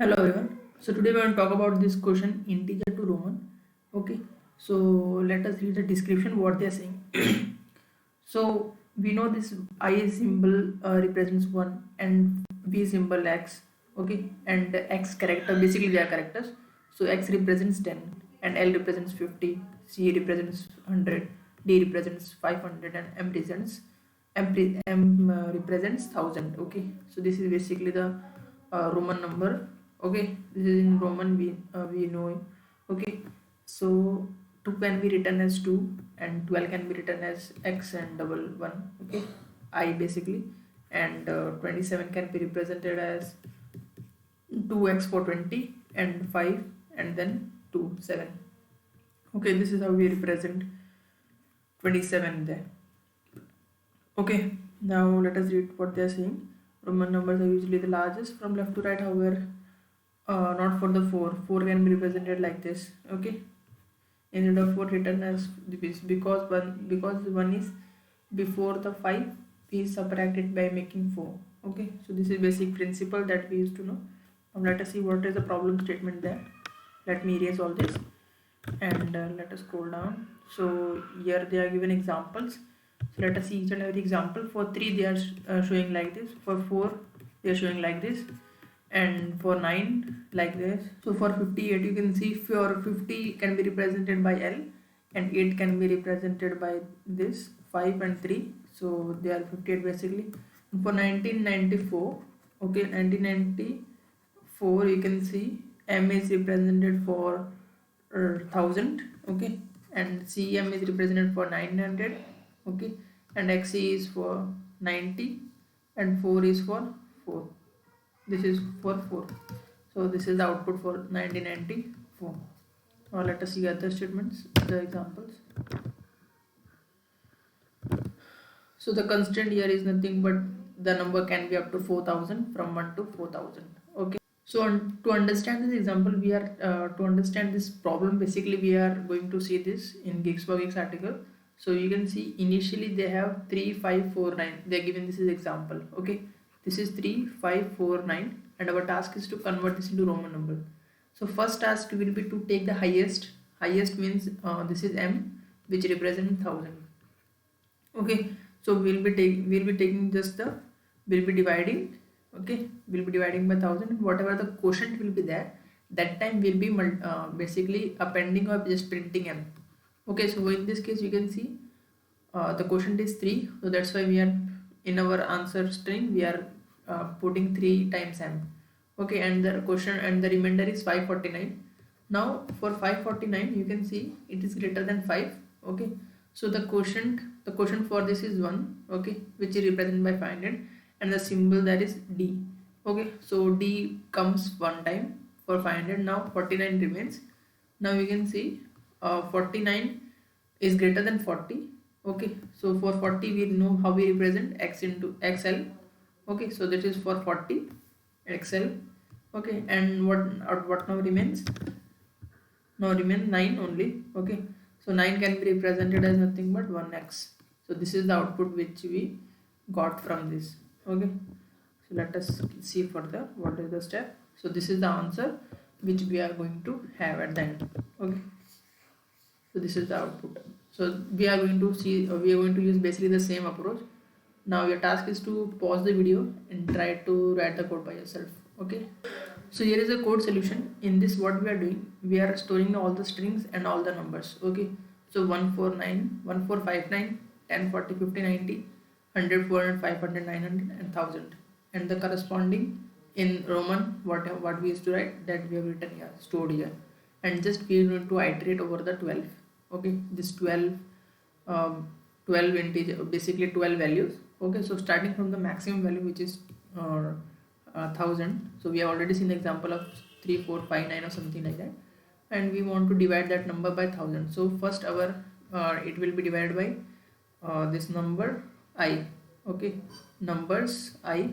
Hello everyone. So today we are going to talk about this question integer to Roman. Okay. So let us read the description what they are saying. So we know this I symbol represents 1 and V symbol X. Okay. And the X character basically they are characters. So X represents 10 and L represents 50. C represents 100. D represents 500 and M represents 1000. Okay. So this is basically the Roman number. Okay, this is in Roman, we know it. Okay, so 2 can be written as 2 and 12 can be written as x and double 1. Okay, I basically, and 27 can be represented as 2x for 20 and 5 and then 2 7. Okay, this is how we represent 27 there. Okay, now let us read what they are saying. Roman numbers are usually the largest from left to right, however not for the 4. 4 can be represented like this. Okay, instead of 4 written as this, because 1 is before the 5, we subtract it by making 4. Okay, so this is basic principle that we used to know. Now let us see what is the problem statement there. Let me erase all this and let us scroll down. So here they are given examples. So let us see each and every example. For 3 they are showing like this. For 4 they are showing like this, and for 9 like this. So for 58 you can see for 50 can be represented by L and 8 can be represented by this 5 and 3, so they are 58 basically. And for 1994, okay, 1994 you can see M is represented for 1000. Okay, and CM is represented for 900. Okay, and XE is for 90 and 4 is for 4. This is for 4. So this is the output for 1994. Now let us see other statements, the examples. So the constant here is nothing but the number can be up to 4000, from 1 to 4000. Okay, so to understand this example, we are to understand this problem, basically we are going to see this in Geeks for Geeks article. So you can see initially they have 3 5 4 9. They are given this is example. Okay, this is 3 5 4 9 and our task is to convert this into Roman number. So first task will be to take the highest. Highest means this is M, which represents 1000. Okay, so we'll be taking just the, we'll be dividing. Okay, we'll be dividing by 1000. Whatever the quotient will be there, that time we'll be basically appending or just printing M. Okay, so in this case you can see the quotient is 3, so that's why we are in our answer string we are putting 3 times M. Okay, and the quotient and the remainder is 549. Now for 549 you can see it is greater than 5. Okay, so the quotient for this is 1. Okay, which is represented by 500 and the symbol that is D. Okay, so D comes one time for 500. Now 49 remains. Now you can see 49 is greater than 40. Okay, so for 40 we know how we represent X into XL. Okay, so that is for 40 XL. Okay, and what now remains? Now remains 9 only. Okay, so 9 can be represented as nothing but 1x. So this is the output which we got from this. Okay, so let us see further what is the step. So this is the answer which we are going to have at the end. Okay, so this is the output. So we are going to see, we are going to use basically the same approach. Now your task is to pause the video and try to write the code by yourself. Okay, so here is a code solution. In this what we are doing, we are storing all the strings and all the numbers. Okay, so 149 1459 10 40 50 90 100 400 500 900 and 1000, and the corresponding in Roman what we used to write, that we have written here, stored here, and just we are going to iterate over the 12. Okay, this 12 integer, basically 12 values. Okay, so starting from the maximum value which is 1000. So we have already seen the example of 3 4 5 9 or something like that, and we want to divide that number by 1000. So first our it will be divided by this number I. Okay, numbers I.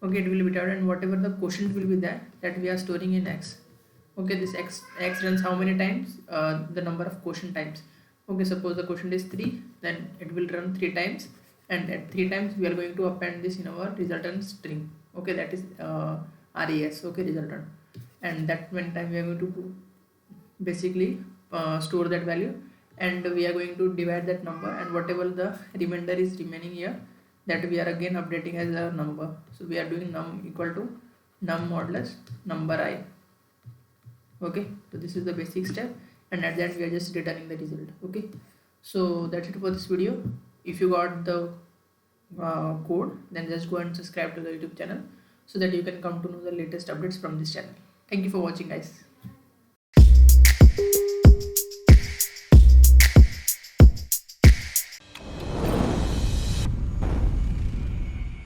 Okay, it will be divided, and whatever the quotient will be there, that we are storing in X. Okay, this x runs how many times? The number of quotient times. Okay, suppose the quotient is 3, then it will run 3 times, and at 3 times we are going to append this in our resultant string. Okay, that is res. Okay, resultant. and that when time we are going to basically store that value, and we are going to divide that number, and whatever the remainder is remaining here, that we are again updating as a number. So we are doing num equal to num modulus number I. Okay, so this is the basic step, and at the end we are just returning the result. Okay, so that's it for this video. If you got the code, then just go and subscribe to the YouTube channel so that you can come to know the latest updates from this channel. Thank you for watching, guys.